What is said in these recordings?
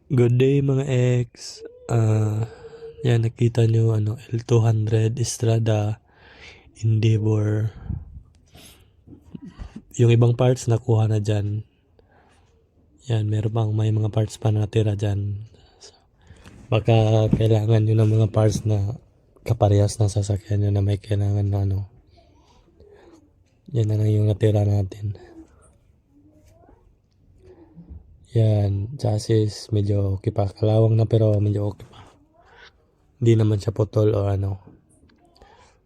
Good day mga ex. Yan nakita nyo L200 Estrada Endeavor. Yung ibang parts nakuha na dyan. Yan, meron pang may mga parts pa natira dyan. Baka kailangan nyo ng mga parts na kaparehas ng sasakyan nyo na may kailangan na Yan na lang yung natira natin. Yan, chassis medyo okay pa. Kalawang na pero medyo okay pa. Hindi naman siya putol o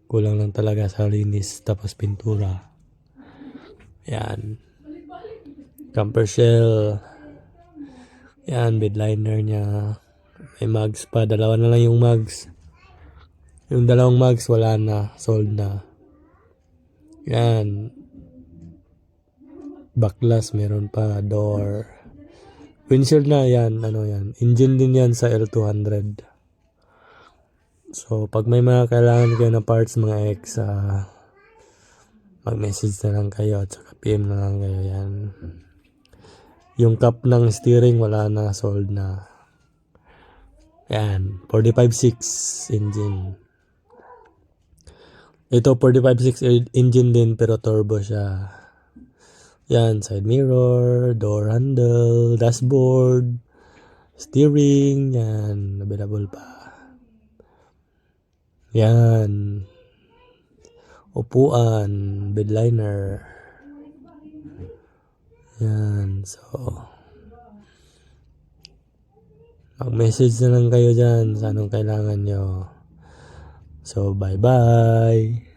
kulang lang talaga sa linis tapos pintura. Yan. Camper shell. Yan, bed liner niya. May mugs pa. Dalawa na lang yung mugs. Yung dalawang mugs wala na. Sold na. Yan. Backlash meron pa. Door. Windshield na yan. Yan. Engine din yan sa L200. So, pag may mga kailangan kayo na parts mga ex, mag-message na lang kayo at saka PM na lang kayo. Yan. Yung cup ng steering wala na, sold na. Yan, 45.6 engine. Ito 45.6 engine din pero turbo siya. Yan, side mirror, door handle, dashboard, steering, yan, available pa. Yan. Upuan, bed liner. Yan, so mag-message na lang kayo dyan sa anong kailangan nyo. So, bye-bye.